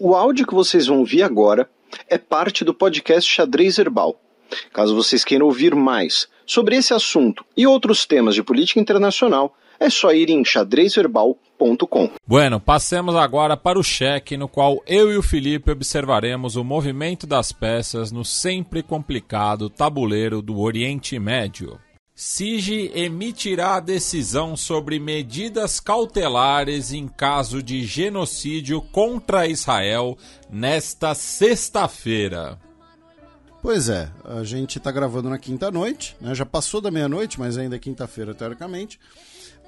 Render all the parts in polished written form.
O áudio que vocês vão ouvir agora é parte do podcast Xadrez Herbal. Caso vocês queiram ouvir mais sobre esse assunto e outros temas de política internacional, é só ir em xadrezverbal.com. Bueno, passemos agora para o cheque, no qual eu e o Felipe observaremos o movimento das peças no sempre complicado tabuleiro do Oriente Médio. CIGI emitirá decisão sobre medidas cautelares em caso de genocídio contra Israel nesta sexta-feira. Pois é, a gente está gravando na quinta-noite, né? Já passou da meia-noite, mas ainda é quinta-feira, teoricamente.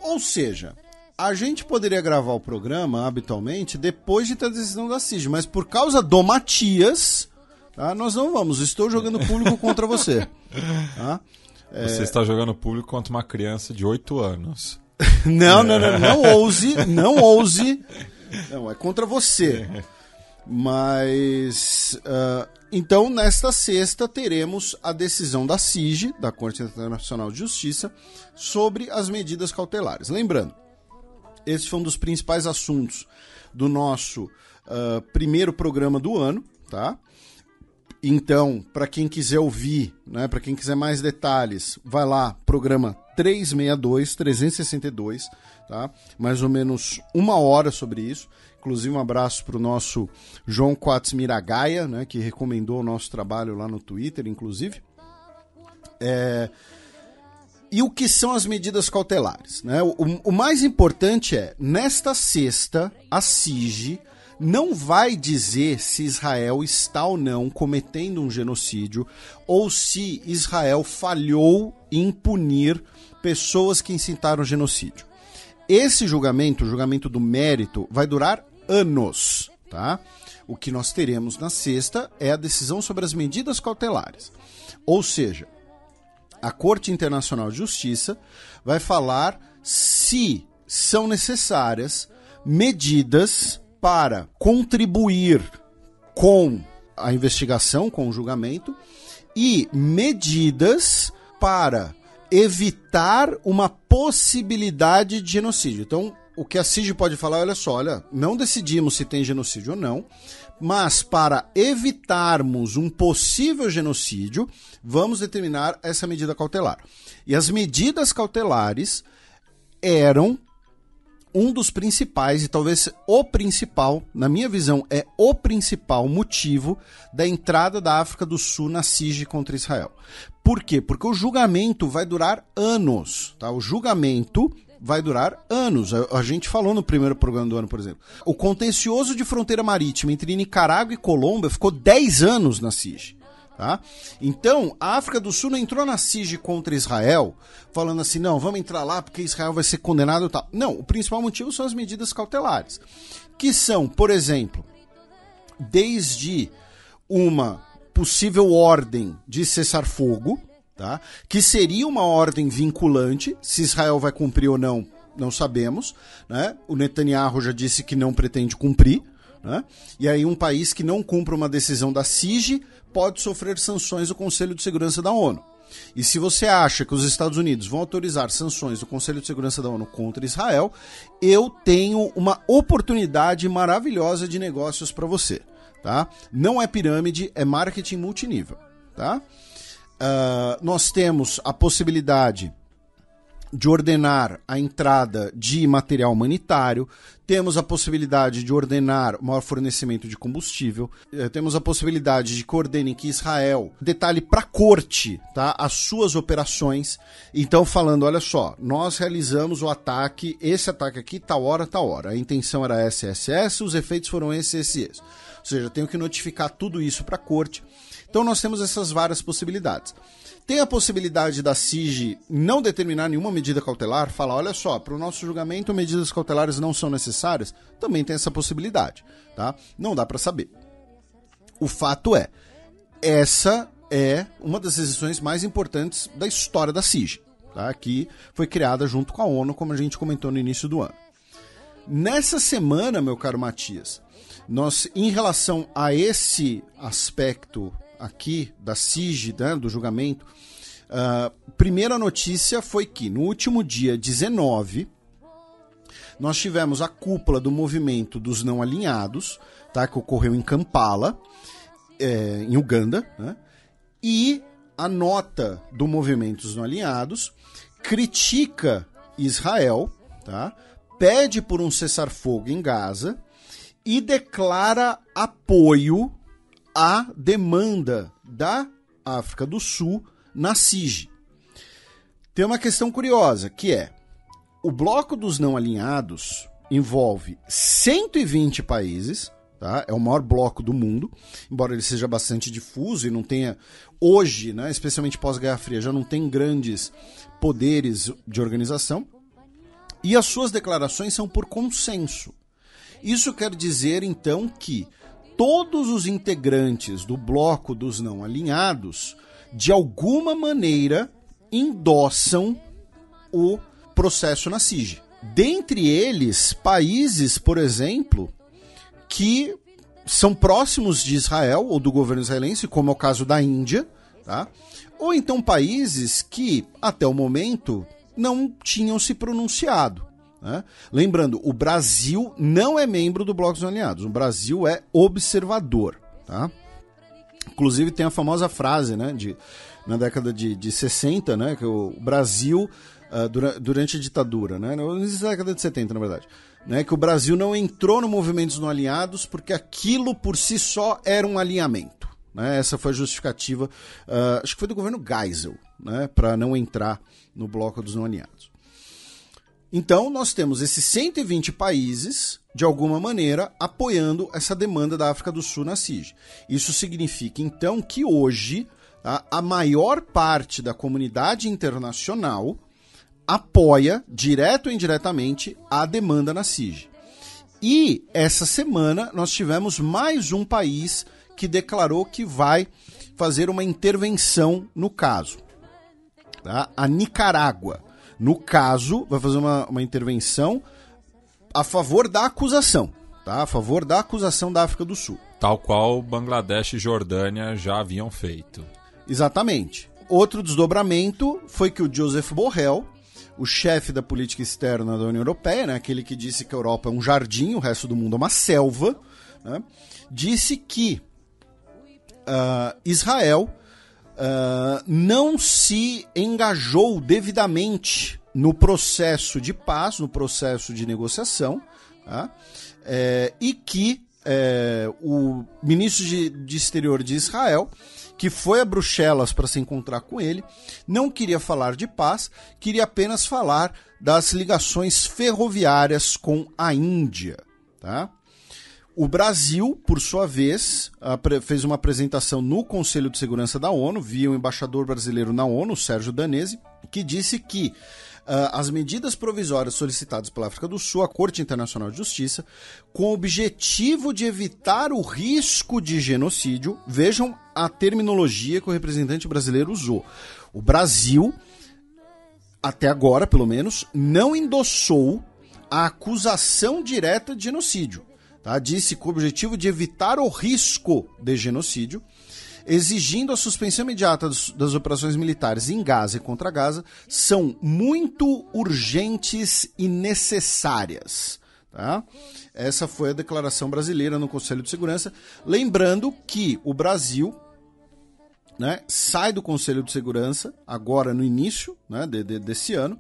Ou seja, a gente poderia gravar o programa, habitualmente, depois de ter a decisão da CIGI, mas por causa do Matias, tá? Nós não vamos. Estou jogando público contra você. Tá? Você está jogando público contra uma criança de 8 anos. Não ouse. Não, é contra você. Mas, então, nesta sexta, teremos a decisão da CIGI, da Corte Internacional de Justiça, sobre as medidas cautelares. Lembrando, esse foi um dos principais assuntos do nosso primeiro programa do ano, tá? Então, para quem quiser ouvir, né, para quem quiser mais detalhes, vai lá, programa 362, tá? Mais ou menos 1 hora sobre isso. Inclusive, um abraço para o nosso João Quatz Miragaia, né, que recomendou o nosso trabalho lá no Twitter, inclusive. E o que são as medidas cautelares? Né? O mais importante é, nesta sexta, a CIGI não vai dizer se Israel está ou não cometendo um genocídio ou se Israel falhou em punir pessoas que incitaram o genocídio. Esse julgamento, o julgamento do mérito, vai durar anos, tá? O que nós teremos na sexta é a decisão sobre as medidas cautelares. Ou seja, a Corte Internacional de Justiça vai falar se são necessárias medidas para contribuir com a investigação, com o julgamento, e medidas para evitar uma possibilidade de genocídio. Então, o que a CIGI pode falar, olha, não decidimos se tem genocídio ou não, mas para evitarmos um possível genocídio, vamos determinar essa medida cautelar. E as medidas cautelares eram um dos principais, e talvez o principal, na minha visão, é o principal motivo da entrada da África do Sul na CIGI contra Israel. Por quê? Porque o julgamento vai durar anos, tá? O julgamento vai durar anos. A gente falou no primeiro programa do ano, por exemplo. O contencioso de fronteira marítima entre Nicarágua e Colômbia ficou 10 anos na CIGI. Tá? Então, a África do Sul não entrou na CIGI contra Israel, falando assim, não, vamos entrar lá porque Israel vai ser condenado e tal. Não, o principal motivo são as medidas cautelares, que são, por exemplo, desde uma possível ordem de cessar-fogo, tá? Que seria uma ordem vinculante, se Israel vai cumprir ou não, não sabemos, né? O Netanyahu já disse que não pretende cumprir, né? E aí um país que não cumpra uma decisão da CIGI pode sofrer sanções do Conselho de Segurança da ONU. E se você acha que os Estados Unidos vão autorizar sanções do Conselho de Segurança da ONU contra Israel, eu tenho uma oportunidade maravilhosa de negócios para você. Tá? Não é pirâmide, é marketing multinível. Tá? Nós temos a possibilidade de ordenar a entrada de material humanitário, temos a possibilidade de ordenar o maior fornecimento de combustível, temos a possibilidade de que ordenem que Israel detalhe para a corte, tá, as suas operações. Então falando, olha só, nós realizamos o ataque, esse ataque aqui, tal hora, a intenção era essa, os efeitos foram esses. Ou seja, eu tenho que notificar tudo isso para a corte. Então nós temos essas várias possibilidades. Tem a possibilidade da CIGI não determinar nenhuma medida cautelar, falar, olha só, para o nosso julgamento medidas cautelares não são necessárias, também tem essa possibilidade, tá? Não dá para saber. O fato é, essa é uma das decisões mais importantes da história da CIGI, tá? Que foi criada junto com a ONU, como a gente comentou no início do ano. Nessa semana, meu caro Matias, nós, em relação a esse aspecto aqui da CIGI, né, do julgamento, primeira notícia foi que no último dia 19 nós tivemos a cúpula do movimento dos não alinhados, tá? Que ocorreu em Kampala, em Uganda, né? E a nota do Movimentos Não Alinhados critica Israel, tá? Pede por um cessar-fogo em Gaza e declara apoio à demanda da África do Sul na CIG. Tem uma questão curiosa, que é: o bloco dos não alinhados envolve 120 países, tá? É o maior bloco do mundo, embora ele seja bastante difuso e não tenha, hoje, né, especialmente pós-Guerra Fria, já não tem grandes poderes de organização, e as suas declarações são por consenso. Isso quer dizer, então, que todos os integrantes do bloco dos não alinhados, de alguma maneira, endossam o processo na CIG. Dentre eles, países, por exemplo, que são próximos de Israel ou do governo israelense, como é o caso da Índia, tá? Ou então países que, até o momento, não tinham se pronunciado, né? Lembrando, o Brasil não é membro do Bloco dos Alinhados, o Brasil é observador, tá? Inclusive tem a famosa frase, né, na década de 60, né, que o Brasil, durante a ditadura, né, na década de 70, na verdade, né, que o Brasil não entrou no Movimentos Não Alinhados porque aquilo por si só era um alinhamento, né? Essa foi a justificativa, acho que foi do governo Geisel, né, para não entrar no Bloco dos Não Alinhados. Então, nós temos esses 120 países, de alguma maneira, apoiando essa demanda da África do Sul na CIG. Isso significa, então, que hoje, tá, a maior parte da comunidade internacional apoia, direto ou indiretamente, a demanda na CIG. E, essa semana, nós tivemos mais um país que declarou que vai fazer uma intervenção no caso, tá? A Nicarágua. No caso, vai fazer uma intervenção a favor da acusação, tá? A favor da acusação da África do Sul. Tal qual Bangladesh e Jordânia já haviam feito. Exatamente. Outro desdobramento foi que o Joseph Borrell, o chefe da política externa da União Europeia, né, aquele que disse que a Europa é um jardim, o resto do mundo é uma selva, né, disse que Israel não se engajou devidamente no processo de paz, no processo de negociação, tá? E que o ministro de Exterior de Israel, que foi a Bruxelas para se encontrar com ele, não queria falar de paz, queria apenas falar das ligações ferroviárias com a Índia, tá? O Brasil, por sua vez, fez uma apresentação no Conselho de Segurança da ONU, via o embaixador brasileiro na ONU, Sérgio Danese, que disse que as medidas provisórias solicitadas pela África do Sul à Corte Internacional de Justiça, com o objetivo de evitar o risco de genocídio, vejam a terminologia que o representante brasileiro usou. O Brasil, até agora pelo menos, não endossou a acusação direta de genocídio. Tá? Disse com o objetivo de evitar o risco de genocídio, exigindo a suspensão imediata das operações militares em Gaza e contra Gaza, são muito urgentes e necessárias. Tá? Essa foi a declaração brasileira no Conselho de Segurança. Lembrando que o Brasil, né, sai do Conselho de Segurança agora no início, né, desse ano,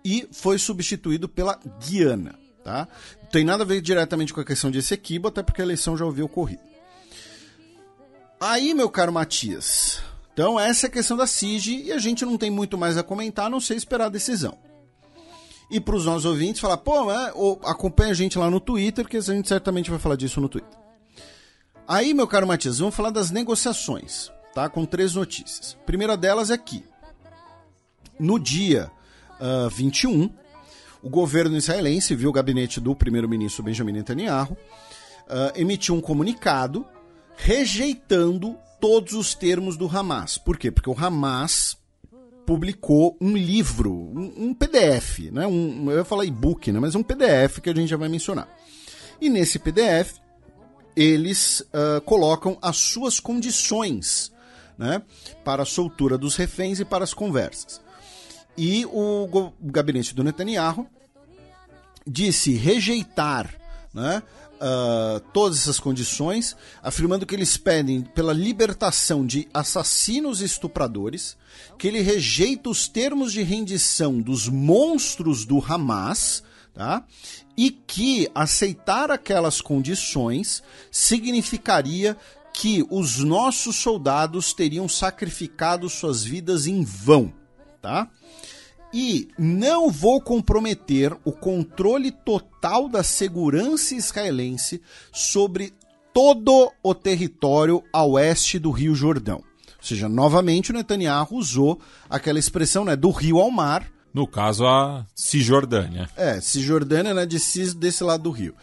e foi substituído pela Guiana. Tá? Não tem nada a ver diretamente com a questão de Essequibo, até porque a eleição já havia ocorrido. Aí, meu caro Matias, então essa é a questão da CIG e a gente não tem muito mais a comentar, a não ser esperar a decisão. E para os nossos ouvintes falar, acompanha a gente lá no Twitter, que a gente certamente vai falar disso no Twitter. Aí, meu caro Matias, vamos falar das negociações, tá? Com 3 notícias. A primeira delas é que, no dia 21, o governo israelense, via o gabinete do primeiro-ministro Benjamin Netanyahu, emitiu um comunicado rejeitando todos os termos do Hamas. Por quê? Porque o Hamas publicou um livro, um PDF, né? Eu ia falar e-book, né? Mas um PDF que a gente já vai mencionar. E nesse PDF, eles colocam as suas condições, né, para a soltura dos reféns e para as conversas. E o gabinete do Netanyahu disse rejeitar né, todas essas condições, afirmando que eles pedem pela libertação de assassinos e estupradores, que ele rejeita os termos de rendição dos monstros do Hamas, tá? E que aceitar aquelas condições significaria que os nossos soldados teriam sacrificado suas vidas em vão, tá? E não vou comprometer o controle total da segurança israelense sobre todo o território a oeste do Rio Jordão. Ou seja, novamente o Netanyahu usou aquela expressão, né, do rio ao mar. No caso, a Cisjordânia. Cisjordânia, né, de Cis desse lado do rio,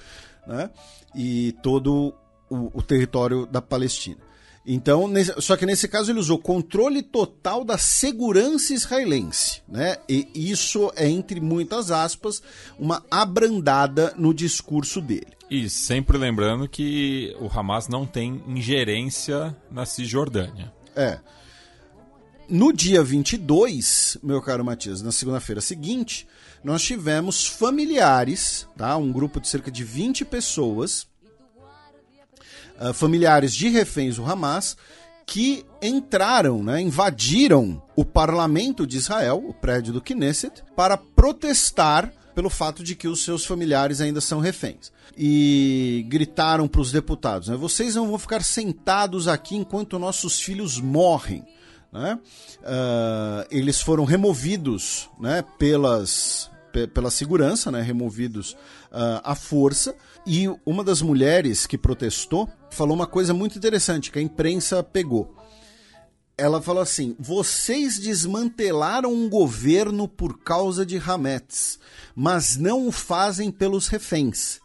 né? E todo o território da Palestina. Então, só que nesse caso ele usou controle total da segurança israelense, né? E isso é, entre muitas aspas, uma abrandada no discurso dele. E sempre lembrando que o Hamas não tem ingerência na Cisjordânia. No dia 22, meu caro Matias, na segunda-feira seguinte, nós tivemos familiares, tá? Um grupo de cerca de 20 pessoas, familiares de reféns do Hamas, que entraram, né, invadiram o parlamento de Israel, o prédio do Knesset, para protestar pelo fato de que os seus familiares ainda são reféns. E gritaram para os deputados, né, vocês não vão ficar sentados aqui enquanto nossos filhos morrem. Né? Eles foram removidos, né, pela segurança, né, removidos à força. E uma das mulheres que protestou falou uma coisa muito interessante que a imprensa pegou. Ela falou assim: vocês desmantelaram um governo por causa de Hametz, mas não o fazem pelos reféns.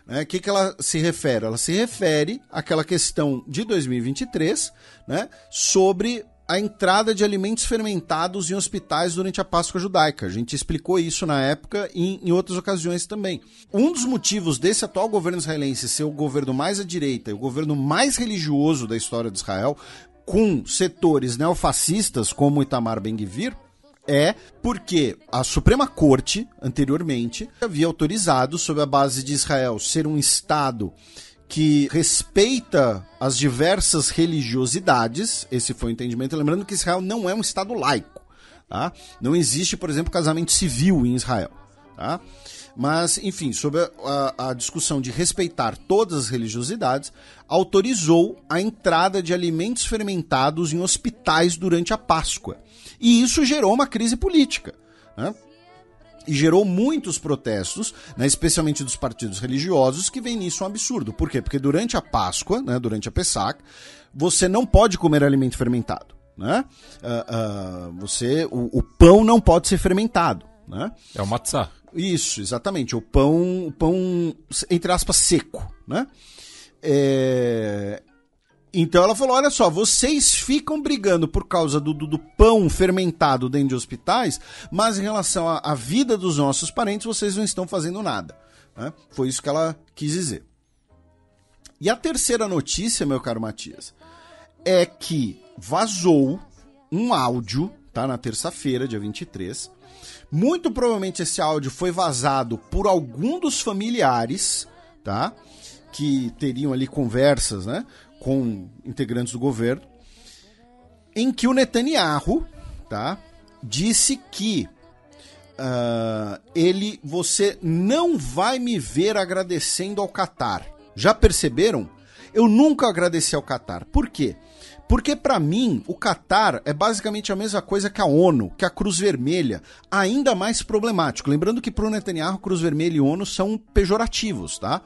O que ela se refere? Ela se refere àquela questão de 2023, né, sobre a entrada de alimentos fermentados em hospitais durante a Páscoa judaica. A gente explicou isso na época e em outras ocasiões também. Um dos motivos desse atual governo israelense ser o governo mais à direita e o governo mais religioso da história de Israel, com setores neofascistas como Itamar Ben-Gvir, é porque a Suprema Corte, anteriormente, havia autorizado, sob a base de Israel ser um Estado que respeita as diversas religiosidades. Esse foi o entendimento. Lembrando que Israel não é um Estado laico, tá? Não existe, por exemplo, casamento civil em Israel, tá? Mas, enfim, sobre a discussão de respeitar todas as religiosidades, autorizou a entrada de alimentos fermentados em hospitais durante a Páscoa. E isso gerou uma crise política, né? E gerou muitos protestos, né, especialmente dos partidos religiosos, que veem nisso um absurdo. Por quê? Porque durante a Páscoa, né, durante a Pessach, você não pode comer alimento fermentado, né? O pão não pode ser fermentado, né? É o matzah. Isso, exatamente. O pão, entre aspas, seco, né? Então ela falou, olha só, vocês ficam brigando por causa do pão fermentado dentro de hospitais, mas em relação à vida dos nossos parentes, vocês não estão fazendo nada, né? Foi isso que ela quis dizer. E a terceira notícia, meu caro Matias, é que vazou um áudio, tá, na terça-feira, dia 23. Muito provavelmente esse áudio foi vazado por algum dos familiares, tá, que teriam ali conversas, né, com integrantes do governo, em que o Netanyahu, tá, disse que você não vai me ver agradecendo ao Qatar. Já perceberam? Eu nunca agradeci ao Qatar. Por quê? Porque, para mim, o Qatar é basicamente a mesma coisa que a ONU, que a Cruz Vermelha, ainda mais problemático. Lembrando que, para o Netanyahu, Cruz Vermelha e ONU são pejorativos, tá?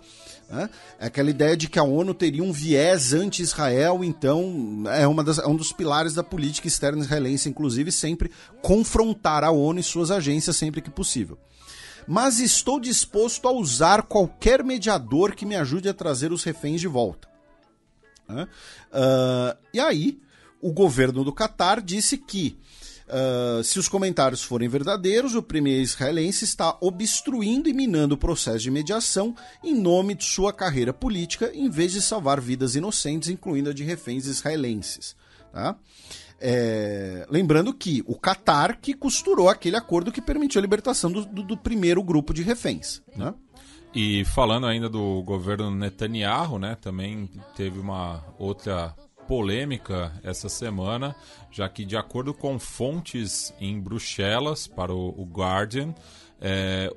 É aquela ideia de que a ONU teria um viés anti-Israel, então é um dos pilares da política externa israelense, inclusive sempre confrontar a ONU e suas agências sempre que possível. Mas estou disposto a usar qualquer mediador que me ajude a trazer os reféns de volta. E aí, o governo do Qatar disse que se os comentários forem verdadeiros, o premier israelense está obstruindo e minando o processo de mediação em nome de sua carreira política, em vez de salvar vidas inocentes, incluindo a de reféns israelenses. Tá? Lembrando que o Qatar que costurou aquele acordo que permitiu a libertação do primeiro grupo de reféns. Né? E falando ainda do governo Netanyahu, né, também teve uma outra polêmica essa semana, já que, de acordo com fontes em Bruxelas, para o Guardian,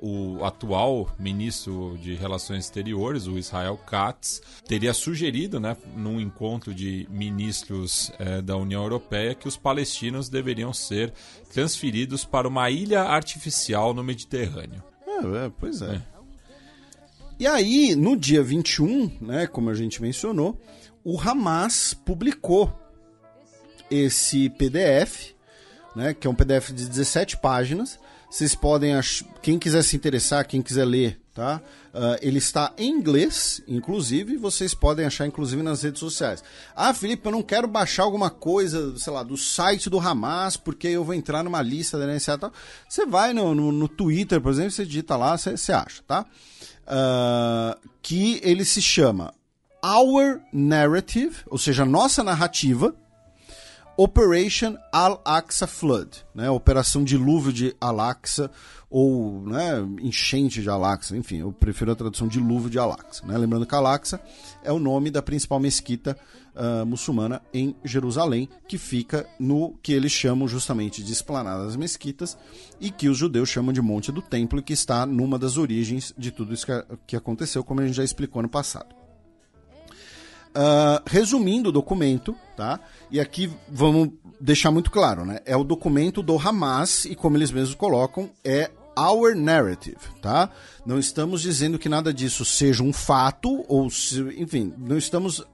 o atual ministro de Relações Exteriores, o Israel Katz, teria sugerido, né, num encontro de ministros da União Europeia, que os palestinos deveriam ser transferidos para uma ilha artificial no Mediterrâneo. Pois é. E aí, no dia 21, né, como a gente mencionou, o Hamas publicou esse PDF, né, que é um PDF de 17 páginas. Vocês podem, quem quiser se interessar, quem quiser ler, tá? Ele está em inglês, inclusive, vocês podem achar, inclusive, nas redes sociais. Ah, Felipe, eu não quero baixar alguma coisa, sei lá, do site do Hamas, porque eu vou entrar numa lista da NSA e tal. Você vai no Twitter, por exemplo, você digita lá, você acha, tá? Que ele se chama Our Narrative, ou seja, nossa narrativa, Operation Al-Aqsa Flood, né? Operação Dilúvio de Al-Aqsa, ou, né, enchente de Al-Aqsa, enfim, eu prefiro a tradução Dilúvio de Al-Aqsa, né? Lembrando que Al-Aqsa é o nome da principal mesquita muçulmana em Jerusalém, que fica no que eles chamam justamente de Esplanada das Mesquitas, e que os judeus chamam de Monte do Templo, e que está numa das origens de tudo isso que aconteceu, como a gente já explicou no passado. Resumindo o documento, tá? E aqui vamos deixar muito claro, né? É o documento do Hamas e, como eles mesmos colocam, é our narrative, tá? Não estamos dizendo que nada disso seja um fato, ou enfim, não estamos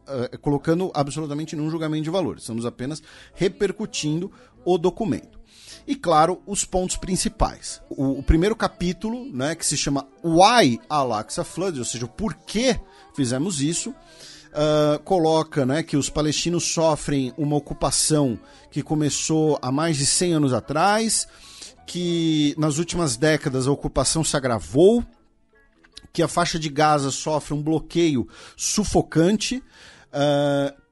colocando absolutamente nenhum julgamento de valor, estamos apenas repercutindo o documento. E, claro, os pontos principais. O primeiro capítulo, né, que se chama Why Al-Aqsa Flood, ou seja, o porquê fizemos isso, coloca, né, que os palestinos sofrem uma ocupação que começou há mais de 100 anos atrás, que nas últimas décadas a ocupação se agravou, que a faixa de Gaza sofre um bloqueio sufocante,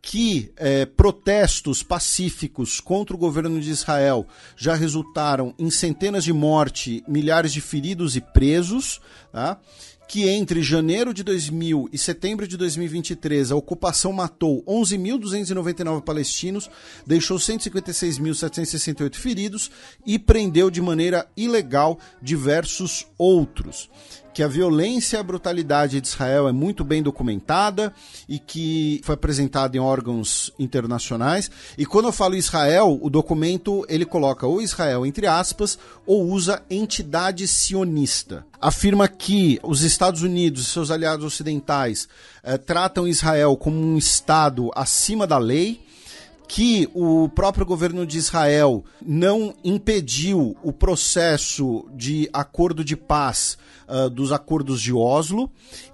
que protestos pacíficos contra o governo de Israel já resultaram em centenas de mortes, milhares de feridos e presos, tá? Que entre janeiro de 2000 e setembro de 2023 a ocupação matou 11.299 palestinos, deixou 156.768 feridos e prendeu de maneira ilegal diversos outros. Que a violência e a brutalidade de Israel é muito bem documentada e que foi apresentada em órgãos internacionais. E quando eu falo Israel, o documento ele coloca ou Israel entre aspas ou usa entidade sionista. Afirma que os Estados Unidos e seus aliados ocidentais tratam Israel como um Estado acima da lei, que o próprio governo de Israel não impediu o processo de acordo de paz dos acordos de Oslo,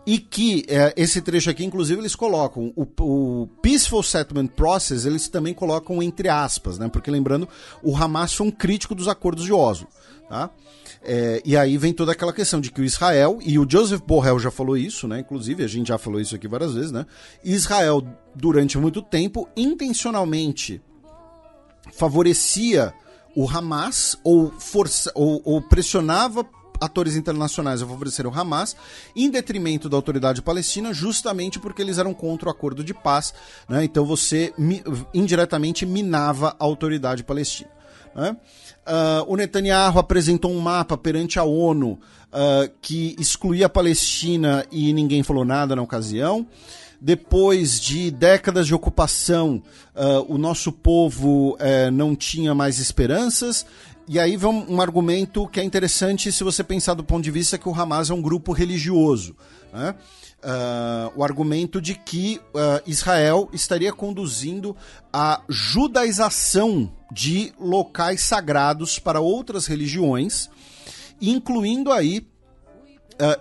e que esse trecho aqui, inclusive, eles colocam o Peaceful Settlement Process, eles também colocam entre aspas, né? Porque lembrando, o Hamas foi um crítico dos acordos de Oslo, tá? E aí vem toda aquela questão de que o Israel, e o Joseph Borrell já falou isso, né? Inclusive, a gente já falou isso aqui várias vezes, né? Israel, durante muito tempo, intencionalmente favorecia o Hamas ou pressionava atores internacionais a favorecer o Hamas em detrimento da autoridade palestina, justamente porque eles eram contra o acordo de paz, né? Então você indiretamente minava a autoridade palestina, né? O Netanyahu apresentou um mapa perante a ONU que excluía a Palestina e ninguém falou nada na ocasião. Depois de décadas de ocupação, o nosso povo não tinha mais esperanças. E aí vem um argumento que é interessante se você pensar do ponto de vista que o Hamas é um grupo religioso, né? O argumento de que Israel estaria conduzindo a judaização de locais sagrados para outras religiões, incluindo aí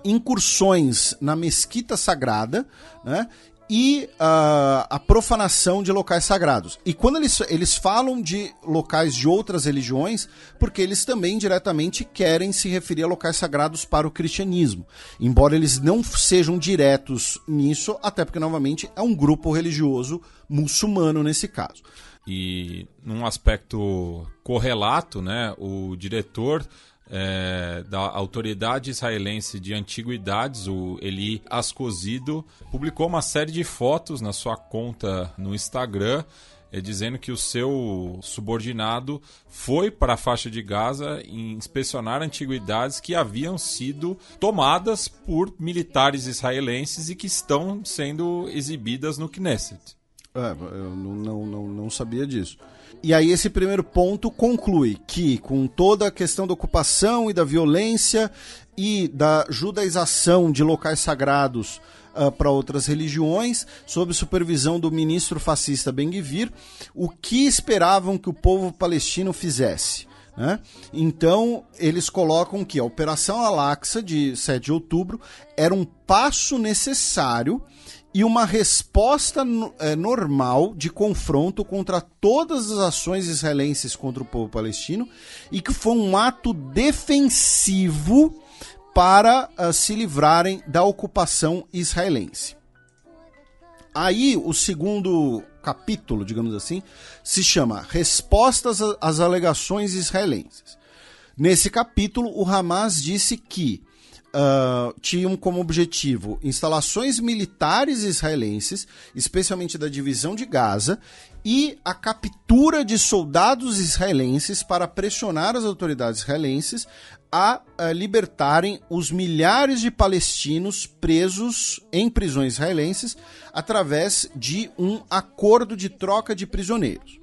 incursões na mesquita sagrada, né? E a profanação de locais sagrados. E quando eles falam de locais de outras religiões, porque eles também diretamente querem se referir a locais sagrados para o cristianismo. Embora eles não sejam diretos nisso, até porque, novamente, é um grupo religioso muçulmano nesse caso. E num aspecto correlato, né, o diretor da autoridade israelense de antiguidades, o Eli Ascosido, publicou uma série de fotos na sua conta no Instagram, dizendo que o seu subordinado foi para a faixa de Gaza inspecionar antiguidades que haviam sido tomadas por militares israelenses e que estão sendo exibidas no Knesset. Eu não sabia disso. E aí esse primeiro ponto conclui que, com toda a questão da ocupação e da violência e da judaização de locais sagrados para outras religiões, sob supervisão do ministro fascista Ben-Gvir, o que esperavam que o povo palestino fizesse? Né? Então, eles colocam que a Operação Al-Aqsa, de 7 de outubro, era um passo necessário e uma resposta normal de confronto contra todas as ações israelenses contra o povo palestino, e que foi um ato defensivo para se livrarem da ocupação israelense. Aí o segundo capítulo, digamos assim, se chama Respostas às alegações israelenses. Nesse capítulo, o Hamas disse que tinham como objetivo instalações militares israelenses, especialmente da divisão de Gaza, e a captura de soldados israelenses para pressionar as autoridades israelenses a libertarem os milhares de palestinos presos em prisões israelenses através de um acordo de troca de prisioneiros.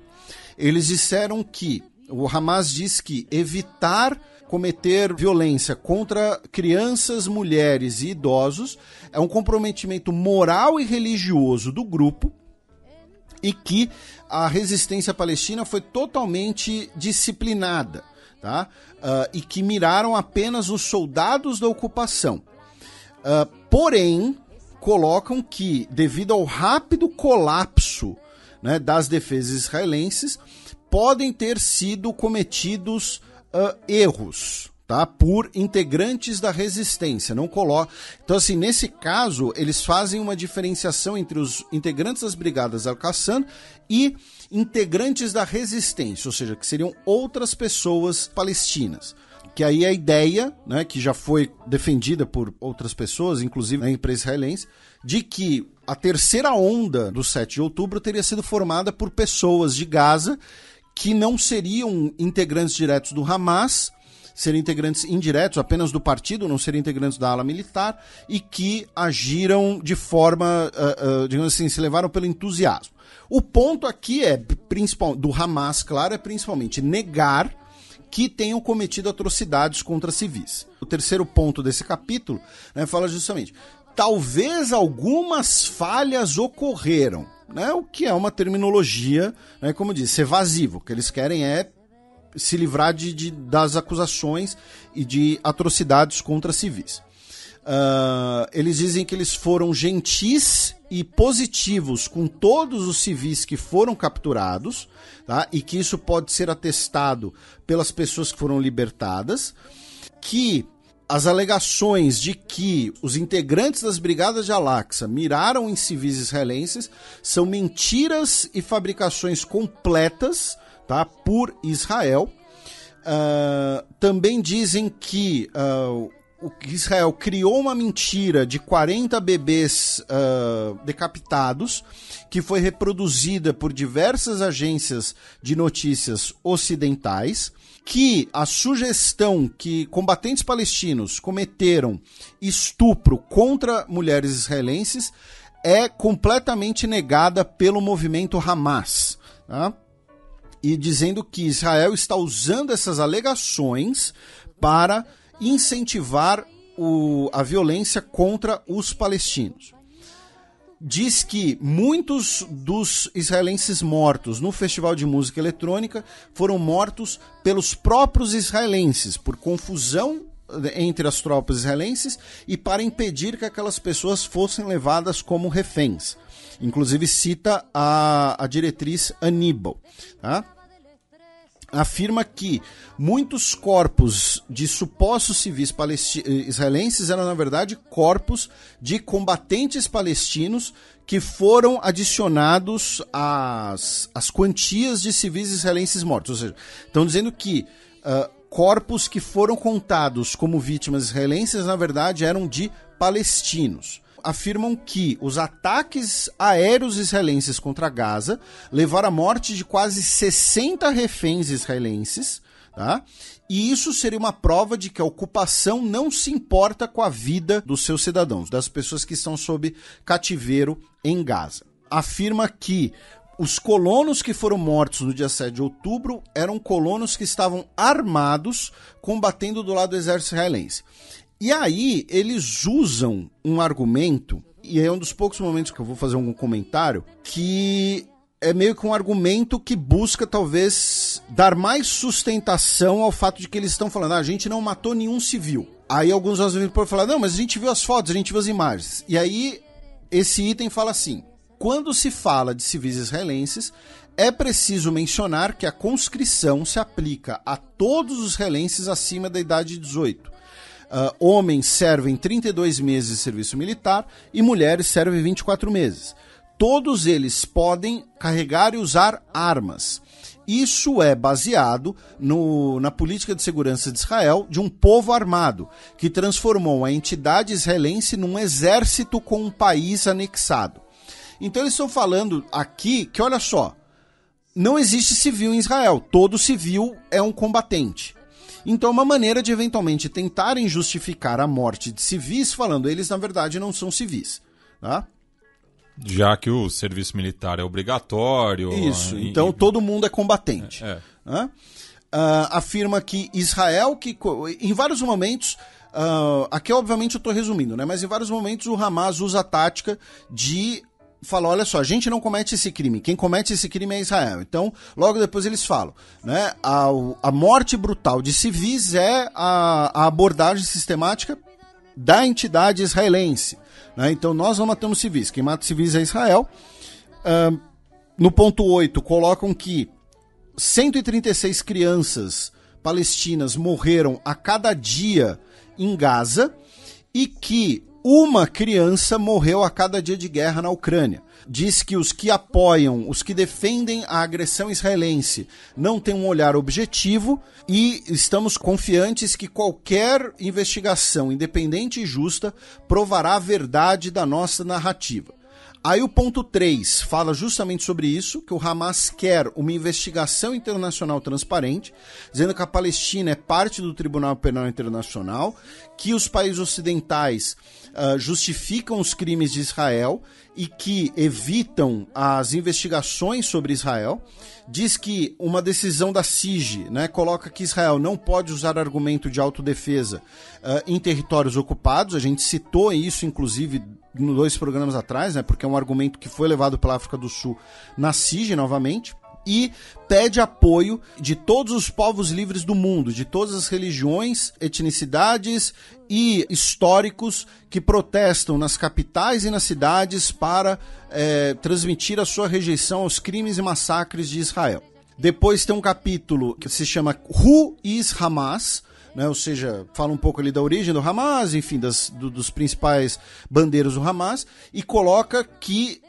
Eles disseram que, o Hamas diz que evitar cometer violência contra crianças, mulheres e idosos é um comprometimento moral e religioso do grupo, e que a resistência palestina foi totalmente disciplinada, tá? E que miraram apenas os soldados da ocupação. Porém, colocam que, devido ao rápido colapso, né, das defesas israelenses, podem ter sido cometidos erros, tá, por integrantes da resistência. Não coloca. Então, assim, nesse caso, eles fazem uma diferenciação entre os integrantes das brigadas Al-Qassam e integrantes da resistência, ou seja, que seriam outras pessoas palestinas. Que aí a ideia, né, que já foi defendida por outras pessoas, inclusive na imprensa israelense, de que a terceira onda do 7 de outubro teria sido formada por pessoas de Gaza que não seriam integrantes diretos do Hamas, seriam integrantes indiretos apenas do partido, não seriam integrantes da ala militar, e que agiram de forma, digamos assim, se levaram pelo entusiasmo. O ponto aqui do Hamas, claro, é principalmente negar que tenham cometido atrocidades contra civis. O terceiro ponto desse capítulo, né, fala justamente, talvez algumas falhas ocorreram, né, o que é uma terminologia, né, como eu disse, evasivo. O que eles querem é se livrar das acusações e de atrocidades contra civis. Eles dizem que eles foram gentis e positivos com todos os civis que foram capturados, tá? E que isso pode ser atestado pelas pessoas que foram libertadas, que as alegações de que os integrantes das brigadas de Al-Aqsa miraram em civis israelenses são mentiras e fabricações completas, tá, por Israel. Também dizem que Israel criou uma mentira de 40 bebês decapitados, que foi reproduzida por diversas agências de notícias ocidentais, que a sugestão que combatentes palestinos cometeram estupro contra mulheres israelenses é completamente negada pelo movimento Hamas, tá? E dizendo que Israel está usando essas alegações para incentivar a violência contra os palestinos. Diz que muitos dos israelenses mortos no Festival de Música Eletrônica foram mortos pelos próprios israelenses, por confusão entre as tropas israelenses e para impedir que aquelas pessoas fossem levadas como reféns. Inclusive cita a diretriz Aníbal, tá? Afirma que muitos corpos de supostos civis israelenses eram, na verdade, corpos de combatentes palestinos que foram adicionados às quantias de civis israelenses mortos. Ou seja, estão dizendo que corpos que foram contados como vítimas israelenses, na verdade, eram de palestinos. Afirmam que os ataques aéreos israelenses contra Gaza levaram à morte de quase 60 reféns israelenses, tá? E isso seria uma prova de que a ocupação não se importa com a vida dos seus cidadãos, das pessoas que estão sob cativeiro em Gaza. Afirma que os colonos que foram mortos no dia 7 de outubro eram colonos que estavam armados combatendo do lado do exército israelense. E aí eles usam um argumento, e é um dos poucos momentos que eu vou fazer algum comentário, que é meio que um argumento que busca talvez dar mais sustentação ao fato de que eles estão falando, a gente não matou nenhum civil. Aí alguns podem falar, não, mas a gente viu as fotos, a gente viu as imagens. E aí esse item fala assim, quando se fala de civis israelenses, é preciso mencionar que a conscrição se aplica a todos os israelenses acima da idade de 18. Homens servem 32 meses de serviço militar e mulheres servem 24 meses. Todos eles podem carregar e usar armas. Isso é baseado na política de segurança de Israel de um povo armado, que transformou a entidade israelense num exército com um país anexado. Então eles estão falando aqui que, olha só, não existe civil em Israel, todo civil é um combatente. Então é uma maneira de eventualmente tentarem justificar a morte de civis, falando eles na verdade não são civis, tá? Já que o serviço militar é obrigatório. Isso, então todo mundo é combatente. Afirma que Israel, que em vários momentos, aqui obviamente eu estou resumindo, né? Mas em vários momentos o Hamas usa a tática de falar, olha só, a gente não comete esse crime, quem comete esse crime é Israel. Então, logo depois eles falam, né? A morte brutal de civis é a abordagem sistemática da entidade israelense. Né? Então nós não matamos civis, quem mata civis é Israel. No ponto 8 colocam que 136 crianças palestinas morreram a cada dia em Gaza e que uma criança morreu a cada dia de guerra na Ucrânia. Diz que os que apoiam, os que defendem a agressão israelense não têm um olhar objetivo e estamos confiantes que qualquer investigação independente e justa provará a verdade da nossa narrativa. Aí o ponto 3 fala justamente sobre isso, que o Hamas quer uma investigação internacional transparente, dizendo que a Palestina é parte do Tribunal Penal Internacional, que os países ocidentais justificam os crimes de Israel e que evitam as investigações sobre Israel. Diz que uma decisão da CIG, né, coloca que Israel não pode usar argumento de autodefesa em territórios ocupados. A gente citou isso, inclusive, nos 2 programas atrás, né, porque é um argumento que foi levado pela África do Sul na CIG novamente. E pede apoio de todos os povos livres do mundo, de todas as religiões, etnicidades e históricos que protestam nas capitais e nas cidades para transmitir a sua rejeição aos crimes e massacres de Israel. Depois tem um capítulo que se chama Who is Hamas? Né, ou seja, fala um pouco ali da origem do Hamas, enfim, dos principais bandeiros do Hamas, e coloca que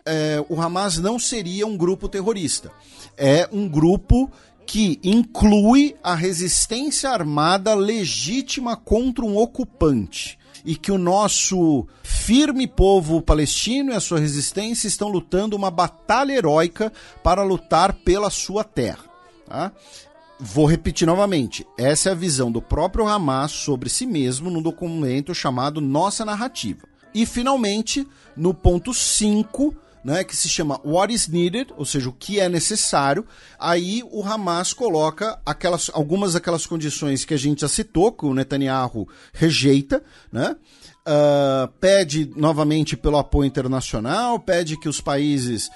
o Hamas não seria um grupo terrorista. É um grupo que inclui a resistência armada legítima contra um ocupante. E que o nosso firme povo palestino e a sua resistência estão lutando uma batalha heróica para lutar pela sua terra. Tá? Vou repetir novamente, essa é a visão do próprio Hamas sobre si mesmo no documento chamado Nossa Narrativa. E finalmente, no ponto 5, né, que se chama What is Needed, ou seja, o que é necessário, aí o Hamas coloca algumas daquelas condições que a gente já citou, que o Netanyahu rejeita, né? Pede novamente pelo apoio internacional, pede que os países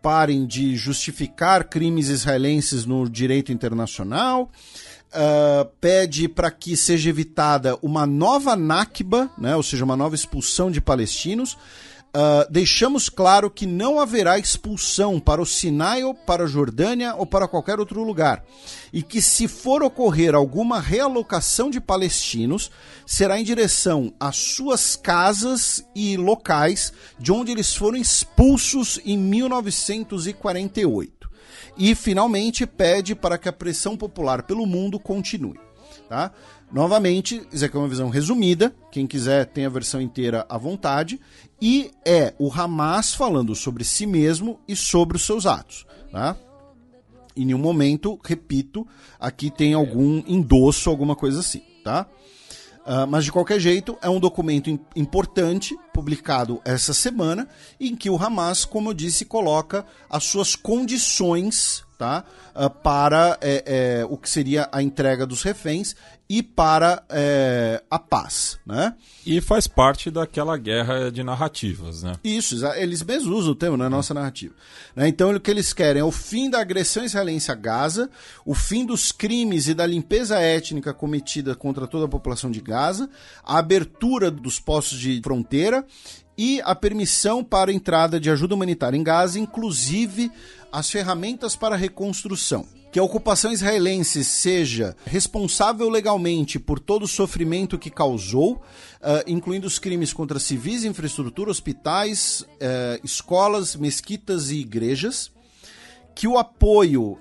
parem de justificar crimes israelenses no direito internacional, pede para que seja evitada uma nova Nakba, né, ou seja, uma nova expulsão de palestinos. Deixamos claro que não haverá expulsão para o Sinai ou para a Jordânia ou para qualquer outro lugar, e que se for ocorrer alguma realocação de palestinos, será em direção às suas casas e locais de onde eles foram expulsos em 1948. E finalmente pede para que a pressão popular pelo mundo continue. tá? Novamente, isso aqui é uma visão resumida, quem quiser tem a versão inteira à vontade, e é o Hamas falando sobre si mesmo e sobre os seus atos, tá? Em nenhum momento, repito, aqui tem algum endosso, alguma coisa assim, tá? Mas de qualquer jeito, é um documento importante, publicado essa semana, em que o Hamas, como eu disse, coloca as suas condições, tá, para o que seria a entrega dos reféns e para a paz, né? E faz parte daquela guerra de narrativas, né? Isso, eles mesmos usam o termo na nossa narrativa. Então o que eles querem é o fim da agressão israelense a Gaza, o fim dos crimes e da limpeza étnica cometida contra toda a população de Gaza, a abertura dos postos de fronteira e a permissão para a entrada de ajuda humanitária em Gaza, inclusive as ferramentas para a reconstrução. Que a ocupação israelense seja responsável legalmente por todo o sofrimento que causou, incluindo os crimes contra civis, infraestrutura, hospitais, escolas, mesquitas e igrejas. Que o apoio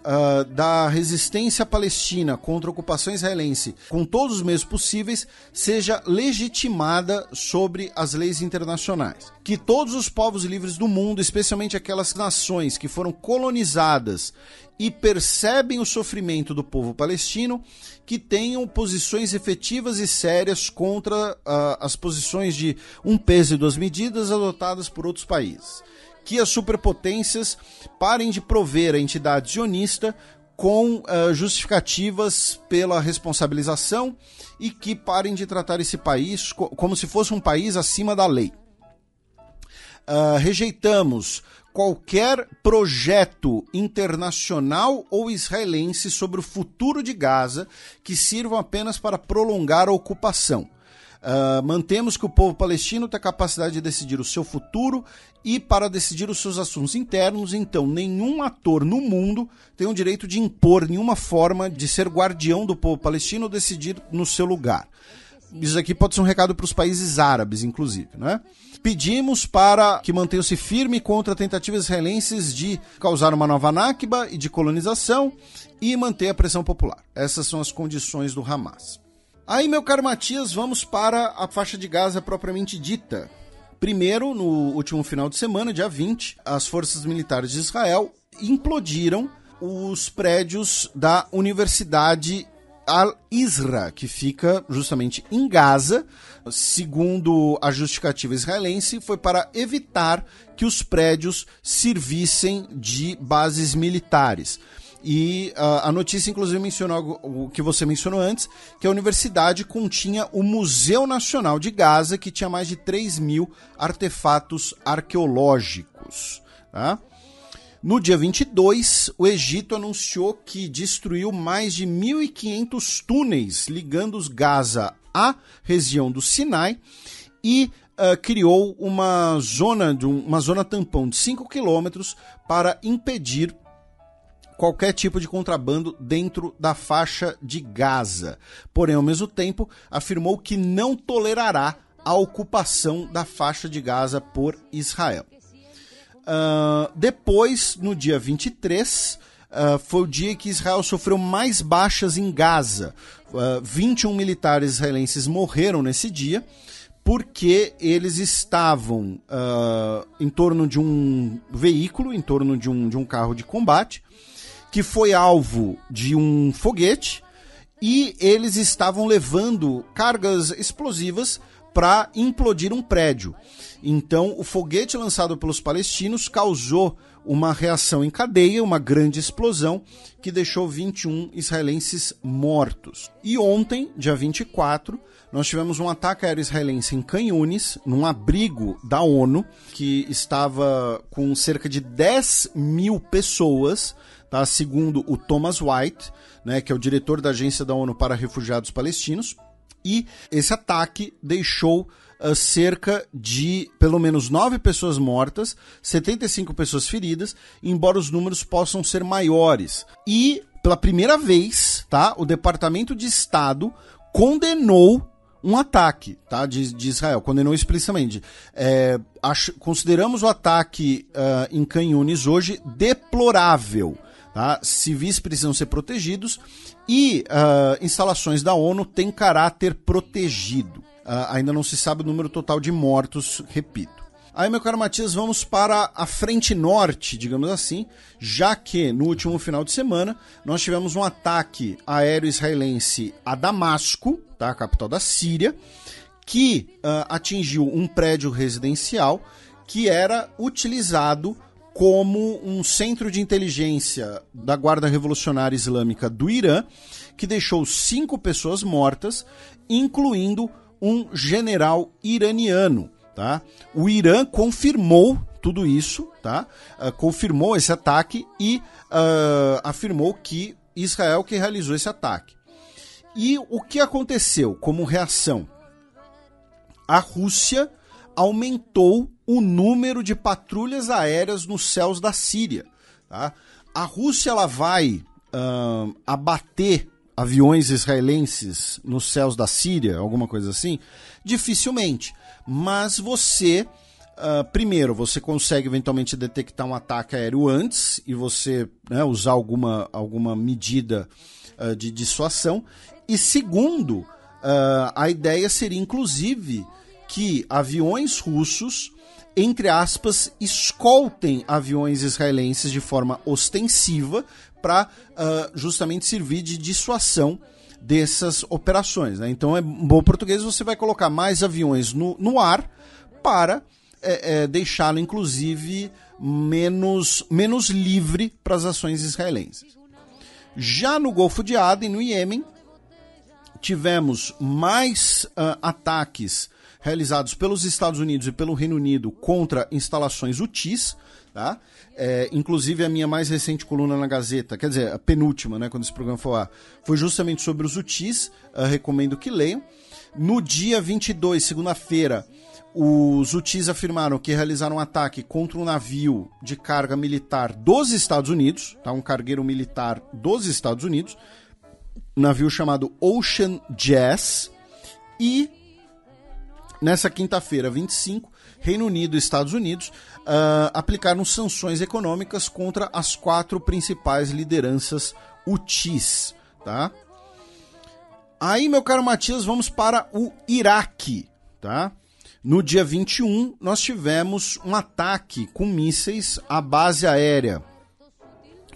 da resistência palestina contra a ocupação israelense, com todos os meios possíveis, seja legitimada sobre as leis internacionais. Que todos os povos livres do mundo, especialmente aquelas nações que foram colonizadas e percebem o sofrimento do povo palestino, que tenham posições efetivas e sérias contra as posições de um peso e duas medidas adotadas por outros países. Que as superpotências parem de prover a entidade sionista com justificativas pela responsabilização e que parem de tratar esse país como se fosse um país acima da lei. Rejeitamos qualquer projeto internacional ou israelense sobre o futuro de Gaza que sirvam apenas para prolongar a ocupação. Mantemos que o povo palestino tem a capacidade de decidir o seu futuro e para decidir os seus assuntos internos, então nenhum ator no mundo tem o direito de impor nenhuma forma de ser guardião do povo palestino ou decidir no seu lugar. Isso aqui pode ser um recado para os países árabes, inclusive, né? Pedimos para que mantenham-se firme contra tentativas israelenses de causar uma nova Nakba e de colonização e manter a pressão popular. Essas são as condições do Hamas. Aí, meu caro Matias, vamos para a faixa de Gaza propriamente dita. Primeiro, no último final de semana, dia 20, as forças militares de Israel implodiram os prédios da Universidade Al-Isra, que fica justamente em Gaza. Segundo a justificativa israelense, foi para evitar que os prédios servissem de bases militares. E a notícia, inclusive, mencionou o que você mencionou antes, que a universidade continha o Museu Nacional de Gaza, que tinha mais de 3.000 artefatos arqueológicos. Tá? No dia 22, o Egito anunciou que destruiu mais de 1.500 túneis ligando os Gaza à região do Sinai e criou uma zona tampão de 5 quilômetros para impedir qualquer tipo de contrabando dentro da faixa de Gaza. Porém, ao mesmo tempo, afirmou que não tolerará a ocupação da faixa de Gaza por Israel. Depois, no dia 23, foi o dia que Israel sofreu mais baixas em Gaza. 21 militares israelenses morreram nesse dia, porque eles estavam em torno de um veículo, em torno de um carro de combate, que foi alvo de um foguete, e eles estavam levando cargas explosivas para implodir um prédio. Então, o foguete lançado pelos palestinos causou uma reação em cadeia, uma grande explosão, que deixou 21 israelenses mortos. E ontem, dia 24, nós tivemos um ataque aéreo israelense em Khan Yunis, num abrigo da ONU, que estava com cerca de 10.000 pessoas, tá? Segundo o Thomas White, né, que é o diretor da Agência da ONU para Refugiados Palestinos. E esse ataque deixou cerca de pelo menos 9 pessoas mortas, 75 pessoas feridas, embora os números possam ser maiores. E, pela primeira vez, tá, o Departamento de Estado condenou um ataque, tá, de Israel, condenou explicitamente. Consideramos o ataque em Khan Yunis hoje deplorável. Tá? Civis precisam ser protegidos e instalações da ONU têm caráter protegido. Ainda não se sabe o número total de mortos, repito. Aí, meu caro Matias, vamos para a frente norte, digamos assim, já que no último final de semana nós tivemos um ataque aéreo israelense a Damasco, tá? A capital da Síria, que atingiu um prédio residencial que era utilizado como um centro de inteligência da Guarda Revolucionária Islâmica do Irã, que deixou 5 pessoas mortas, incluindo um general iraniano. Tá? O Irã confirmou tudo isso, tá? Confirmou esse ataque e afirmou que Israel que realizou esse ataque. E o que aconteceu como reação? A Rússia aumentou o número de patrulhas aéreas nos céus da Síria. Tá? A Rússia ela vai abater aviões israelenses nos céus da Síria, alguma coisa assim? Dificilmente. Mas você, primeiro, você consegue eventualmente detectar um ataque aéreo antes e você usar alguma medida de dissuasão. E segundo, a ideia seria inclusive que aviões russos, entre aspas, escoltem aviões israelenses de forma ostensiva para justamente servir de dissuasão dessas operações. Né? Então, em bom português, você vai colocar mais aviões no ar para deixá-lo, inclusive, menos livre para as ações israelenses. Já no Golfo de Aden, no Iêmen, tivemos mais ataques realizados pelos Estados Unidos e pelo Reino Unido contra instalações Houthis. Tá? Inclusive a minha mais recente coluna na Gazeta, quer dizer, a penúltima, né, quando esse programa for lá, foi justamente sobre os Houthis, recomendo que leiam. No dia 22, segunda-feira, os Houthis afirmaram que realizaram um ataque contra um navio de carga militar dos Estados Unidos, tá? Um cargueiro militar dos Estados Unidos, um navio chamado Ocean Jazz, e nessa quinta-feira, 25, Reino Unido e Estados Unidos aplicaram sanções econômicas contra as 4 principais lideranças Houthis. Tá? Aí, meu caro Matias, vamos para o Iraque. Tá? No dia 21, nós tivemos um ataque com mísseis à base aérea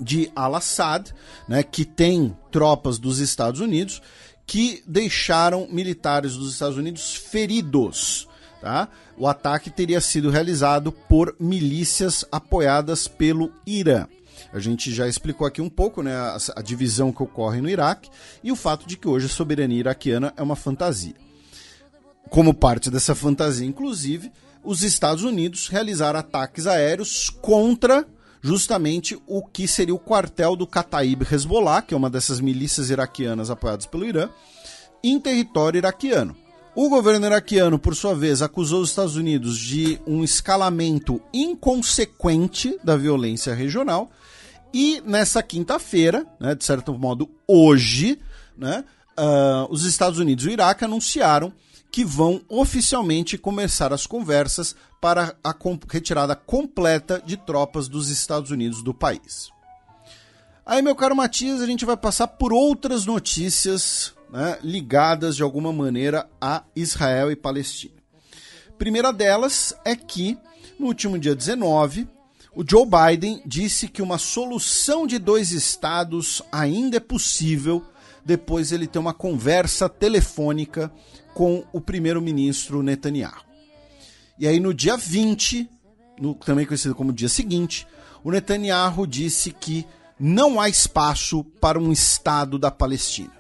de Al-Assad, né, que tem tropas dos Estados Unidos, que deixaram militares dos Estados Unidos feridos. Tá? O ataque teria sido realizado por milícias apoiadas pelo Irã. A gente já explicou aqui um pouco, né, a divisão que ocorre no Iraque e o fato de que hoje a soberania iraquiana é uma fantasia. Como parte dessa fantasia, inclusive, os Estados Unidos realizaram ataques aéreos contra justamente o que seria o quartel do Kataib Hezbollah, que é uma dessas milícias iraquianas apoiadas pelo Irã, em território iraquiano. O governo iraquiano, por sua vez, acusou os Estados Unidos de um escalamento inconsequente da violência regional e nessa quinta-feira, né, de certo modo hoje, né, os Estados Unidos e o Iraque anunciaram que vão oficialmente começar as conversas para a retirada completa de tropas dos Estados Unidos do país. Aí, meu caro Matias, a gente vai passar por outras notícias, né, ligadas de alguma maneira a Israel e Palestina. Primeira delas é que, no último dia 19, o Joe Biden disse que uma solução de 2 estados ainda é possível depois ele ter uma conversa telefônica com o primeiro-ministro Netanyahu. E aí, no dia 20, também conhecido como dia seguinte, o Netanyahu disse que não há espaço para um Estado da Palestina.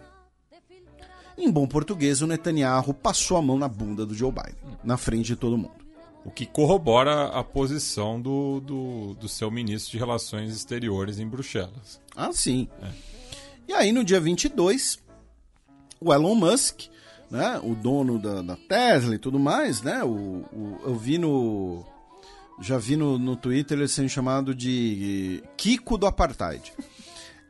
Em bom português, o Netanyahu passou a mão na bunda do Joe Biden, na frente de todo mundo. O que corrobora a posição do seu ministro de Relações Exteriores em Bruxelas. Ah, sim. E aí, no dia 22, o Elon Musk, né, o dono da Tesla e tudo mais, né, eu vi já vi no Twitter ele sendo chamado de Kiko do Apartheid.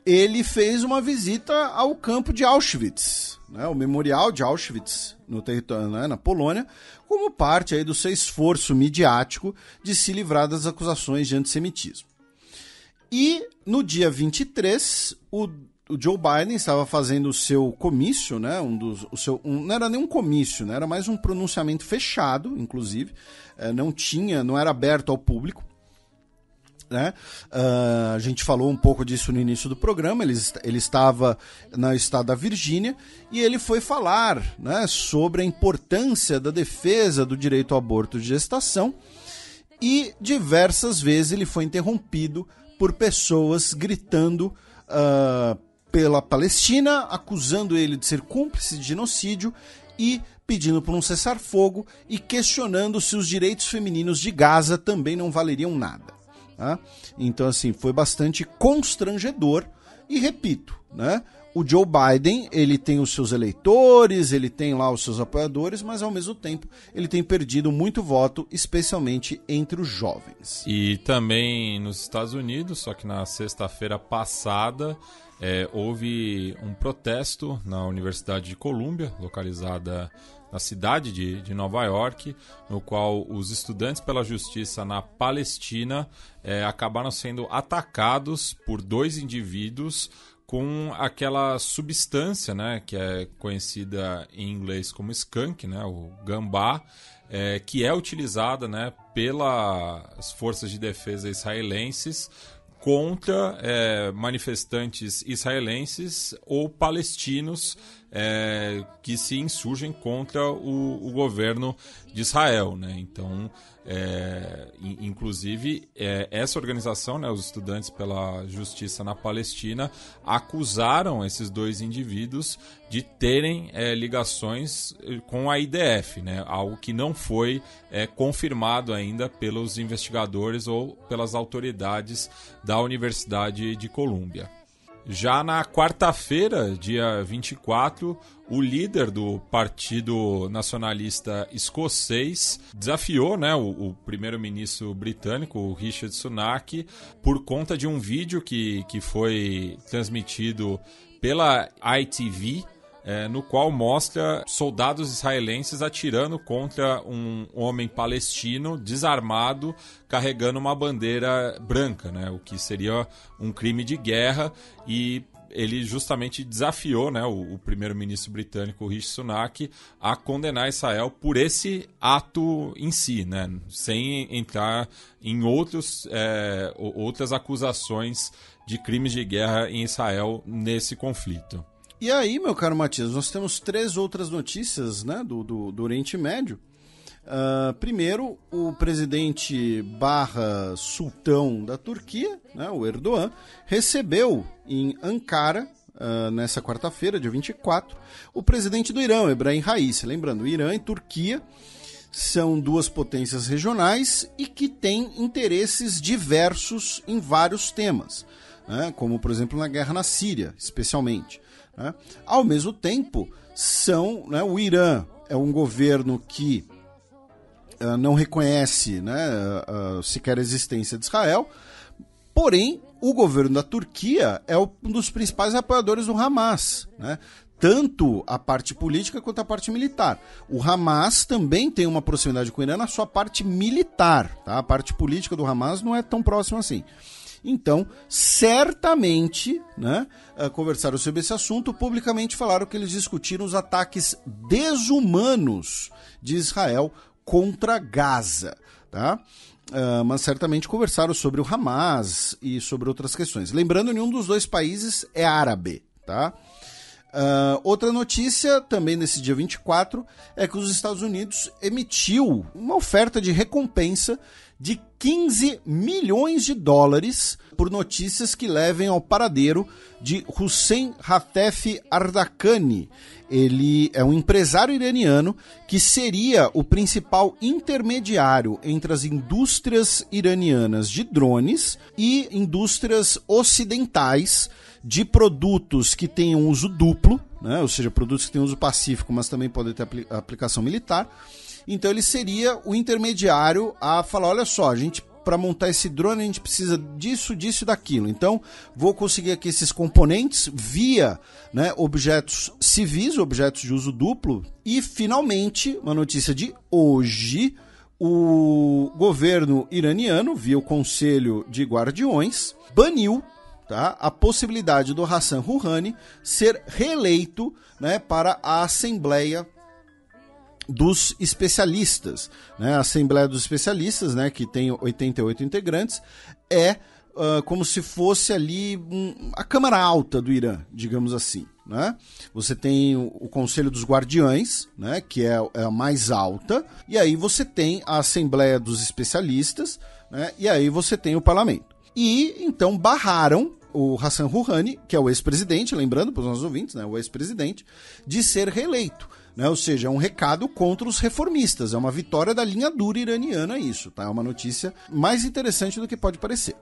Ele fez uma visita ao campo de Auschwitz, né, o memorial de Auschwitz no território, né, na Polônia, como parte aí do seu esforço midiático de se livrar das acusações de antissemitismo. E no dia 23, o Joe Biden estava fazendo o seu comício, né? Não era nem um comício, né? Era mais um pronunciamento fechado, inclusive. Não era aberto ao público. Né? A gente falou um pouco disso no início do programa. Ele estava no estado da Virgínia e ele foi falar, né, sobre a importância da defesa do direito ao aborto de gestação, e diversas vezes ele foi interrompido por pessoas gritando pela Palestina, acusando ele de ser cúmplice de genocídio e pedindo por um cessar-fogo e questionando se os direitos femininos de Gaza também não valeriam nada. Tá? Então, assim, foi bastante constrangedor. E repito, né, o Joe Biden, ele tem os seus eleitores, ele tem lá os seus apoiadores, mas ao mesmo tempo ele tem perdido muito voto, especialmente entre os jovens. E também nos Estados Unidos, só que na sexta-feira passada, houve um protesto na Universidade de Colômbia, localizada na cidade de Nova York, no qual os estudantes pela justiça na Palestina acabaram sendo atacados por 2 indivíduos com aquela substância, né, que é conhecida em inglês como skunk, né, o gambá, que é utilizada, né, pelas forças de defesa israelenses contra manifestantes israelenses ou palestinos que se insurgem contra o governo de Israel, né? Então, inclusive, essa organização, né, os Estudantes pela Justiça na Palestina, acusaram esses 2 indivíduos de terem ligações com a IDF, né? Algo que não foi confirmado ainda pelos investigadores ou pelas autoridades da Universidade de Colômbia. Já na quarta-feira, dia 24, o líder do Partido Nacionalista Escocês desafiou, né, o primeiro-ministro britânico, o Rishi Sunak, por conta de um vídeo que foi transmitido pela ITV, no qual mostra soldados israelenses atirando contra um homem palestino desarmado carregando uma bandeira branca, né, o que seria um crime de guerra, e ele justamente desafiou, né, o primeiro-ministro britânico, Rishi Sunak, a condenar Israel por esse ato em si, né, sem entrar em outras acusações de crimes de guerra em Israel nesse conflito. E aí, meu caro Matias, nós temos 3 outras notícias, né, do Oriente Médio. Primeiro, o presidente / sultão da Turquia, né, o Erdogan, recebeu em Ankara, nessa quarta-feira, dia 24, o presidente do Irã, Ebrahim Raisi. Lembrando, Irã e Turquia são 2 potências regionais e que têm interesses diversos em vários temas, né, como, por exemplo, na guerra na Síria, especialmente. Né? Ao mesmo tempo, o Irã é um governo que não reconhece, né, sequer a existência de Israel, porém o governo da Turquia é um dos principais apoiadores do Hamas, né? Tanto a parte política quanto a parte militar. O Hamas também tem uma proximidade com o Irã na sua parte militar, tá? A parte política do Hamas não é tão próxima assim. Então, certamente, né, conversaram sobre esse assunto, publicamente falaram que eles discutiram os ataques desumanos de Israel contra Gaza, tá? Mas certamente conversaram sobre o Hamas e sobre outras questões. Lembrando, nenhum dos 2 países é árabe, tá? Outra notícia, também nesse dia 24, é que os Estados Unidos emitiu uma oferta de recompensa de 15 milhões de dólares por notícias que levem ao paradeiro de Hussein Hafez Ardakani. Ele é um empresário iraniano que seria o principal intermediário entre as indústrias iranianas de drones e indústrias ocidentais de produtos que tenham uso duplo, né? Ou seja, produtos que têm uso pacífico, mas também podem ter aplicação militar. Então ele seria o intermediário a falar, olha só, para montar esse drone a gente precisa disso, disso e daquilo. Então vou conseguir aqui esses componentes via, né, objetos civis, objetos de uso duplo. E finalmente, uma notícia de hoje, o governo iraniano, via o Conselho de Guardiões, baniu, tá, a possibilidade do Hassan Rouhani ser reeleito, né, para a Assembleia dos Especialistas. Né? A Assembleia dos Especialistas, né, que tem 88 integrantes, é como se fosse ali a Câmara Alta do Irã, digamos assim. Né? Você tem o Conselho dos Guardiões, né, que é a mais alta, e aí você tem a Assembleia dos Especialistas, né, e aí você tem o Parlamento. E então barraram o Hassan Rouhani, que é o ex-presidente, lembrando para os nossos ouvintes, né, o ex-presidente, de ser reeleito. Né? Ou seja, é um recado contra os reformistas, é uma vitória da linha dura iraniana isso, tá? É uma notícia mais interessante do que pode parecer.